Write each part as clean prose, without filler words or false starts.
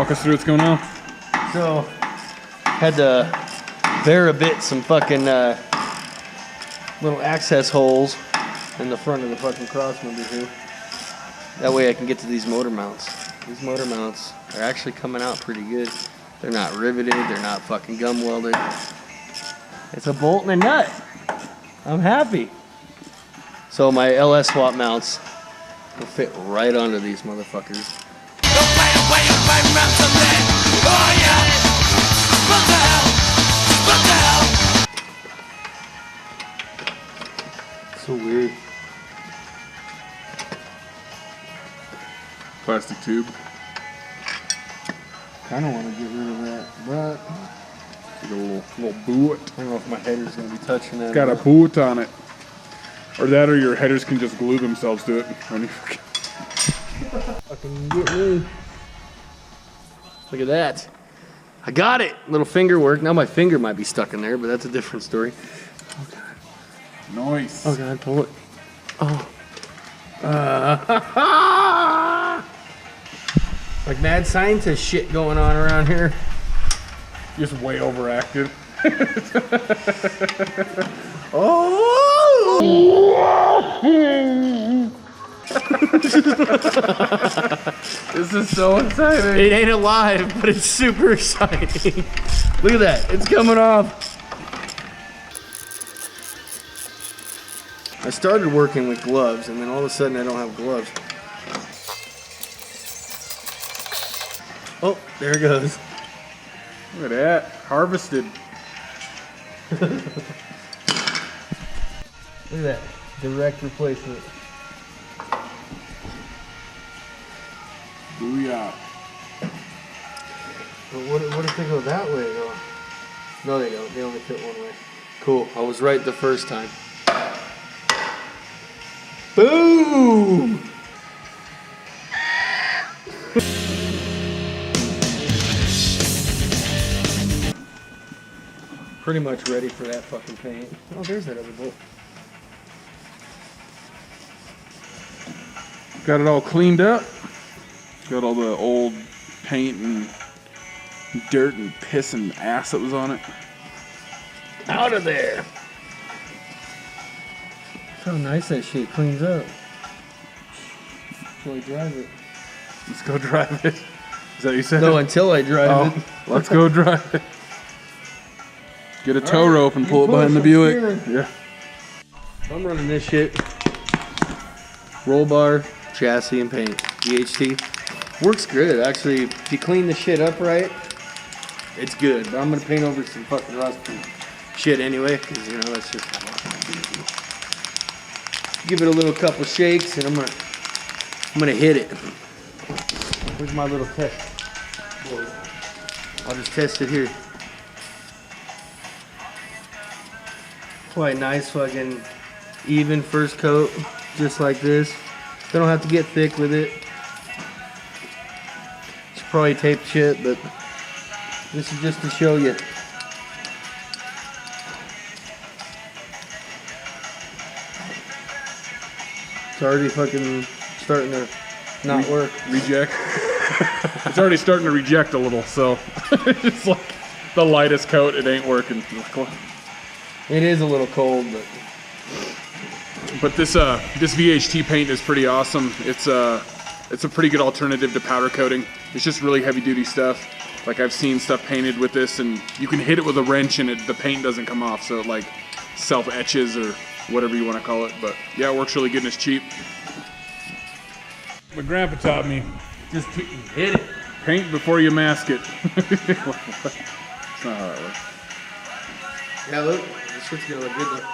Walk us through what's going on. So, had to bare a bit some fucking little access holes in the front of the fucking cross member here. That way I can get to these motor mounts. These motor mounts are actually coming out pretty good. They're not riveted, they're not fucking gum welded. It's a bolt and a nut. I'm happy. So my LS swap mounts will fit right onto these motherfuckers. So weird. Plastic tube. Kinda wanna get rid of that, but Like a little boot. I don't know if my header's gonna be touching that. It's got a boot on it. Or that, or your headers can just glue themselves to it. When you fucking get me. Look at that. I got it. Little finger work. Now my finger might be stuck in there, but that's a different story. Oh god. Nice. Oh god, pull it. Oh. Like mad scientist shit going on around here. Just way overacted. Oh! This is so exciting. It ain't alive, but it's super exciting. Look at that. It's coming off. I started working with gloves, and then all of a sudden I don't have gloves. Oh, there it goes. Look at that. Harvested. Look at that. Direct replacement. Booyah. But what if they go that way, though? No, they don't. They only fit one way. Cool. I was right the first time. Boom! Pretty much ready for that fucking paint. Oh, there's that other bolt. Got it all cleaned up. Got all the old paint and dirt and piss and ass that was on it. Out of there! Look how nice that shit cleans up. Until I drive it. Let's go drive it. Is that what you said? No, until I drive it. Let's go drive it. Get a tow rope and pull it behind the Buick. Yeah. I'm running this shit. Roll bar, chassis, and paint. VHT. Works good, actually. If you clean the shit up right, it's good. But I'm gonna paint over some fucking rust and shit anyway, because you know that's just. Give it a little couple shakes, and I'm gonna hit it. Where's my little test? I'll just test it here. Quite nice fucking even first coat, just like this. They don't have to get thick with it. Should probably tape shit, but this is just to show you. It's already fucking starting to not work. Reject. It's already starting to reject a little, so it's like the lightest coat, it ain't working. It is a little cold, but this VHT paint is pretty awesome. It's a pretty good alternative to powder coating. It's just really heavy duty stuff. Like I've seen stuff painted with this, and you can hit it with a wrench and the paint doesn't come off, so it like self etches or whatever you want to call it. But yeah, it works really good and it's cheap. My grandpa taught me, just hit it. Paint before you mask it. That's not how that works. Yeah, look, this shit's gonna look good though.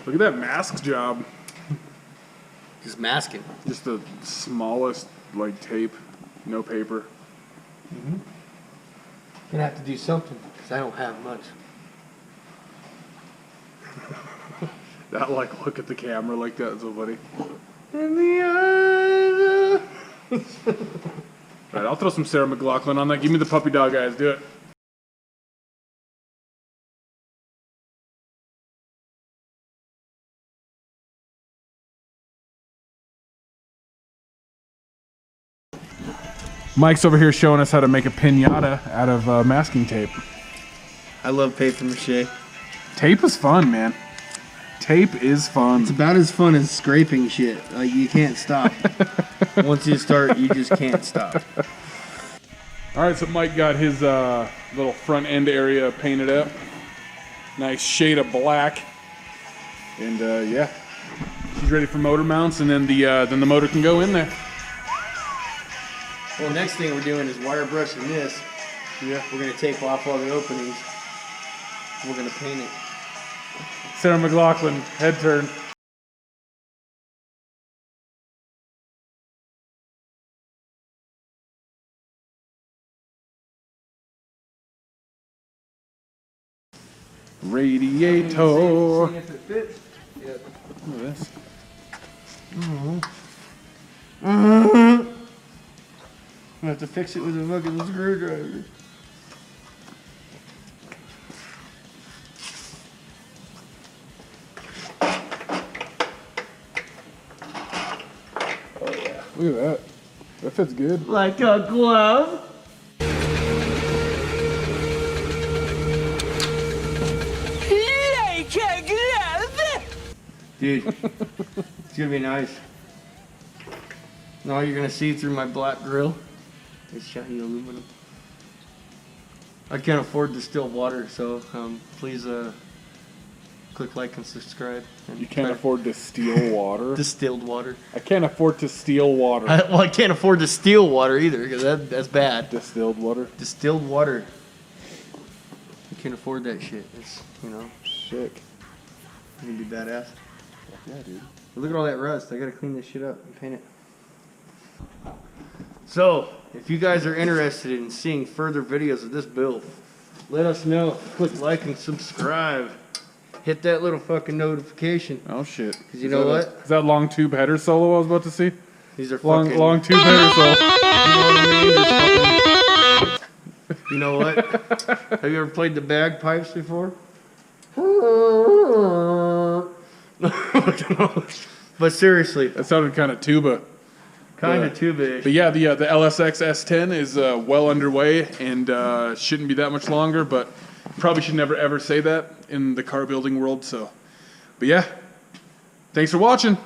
Look at that mask job. Just masking. Just the smallest, like, tape, no paper. Mm-hmm. Gonna have to do something, because I don't have much. That, like, look at the camera like that is so funny. In the eyes. Alright, I'll throw some Sarah McLachlan on that. Give me the puppy dog eyes, do it. Mike's over here showing us how to make a piñata out of masking tape. I love paper mache. Tape is fun, man. Tape is fun. It's about as fun as scraping shit. Like, you can't stop. Once you start, you just can't stop. All right, so Mike got his little front end area painted up. Nice shade of black. And yeah, she's ready for motor mounts, and then the motor can go in there. Well, next thing we're doing is wire brushing this. Yeah. We're gonna tape off all the openings. We're gonna paint it. Sarah McLaughlin, head turn. Radiator. See if it fits. Yep. Look at this. I'm gonna have to fix it with a fucking screwdriver. Oh yeah. Look at that. That fits good. Like a glove. Like a glove. Dude, it's gonna be nice. No, you're gonna see through my black grill. It's shiny aluminum. I can't afford distilled water, so please click like and subscribe. And You can't afford to steal water. distilled water. I can't afford to steal water. I can't afford to steal water either, because that's bad. Distilled water. Distilled water. You can't afford that shit. It's, you know, Sick. you can be badass. Yeah, dude. But look at all that rust. I gotta clean this shit up and paint it. So, if you guys are interested in seeing further videos of this build, let us know. Click like and subscribe. Hit that little fucking notification. Oh shit. Because you know what? Is that long tube header solo I was about to see? These are Long fucking... long tube header solo. You know what I mean? Just fucking... You know what? Have you ever played the bagpipes before? But seriously, That sounded kind of tuba. kind of tuba-ish. But yeah, the LSX S10 is well underway and shouldn't be that much longer, but probably should never ever say that in the car building world. So, but yeah, thanks for watching.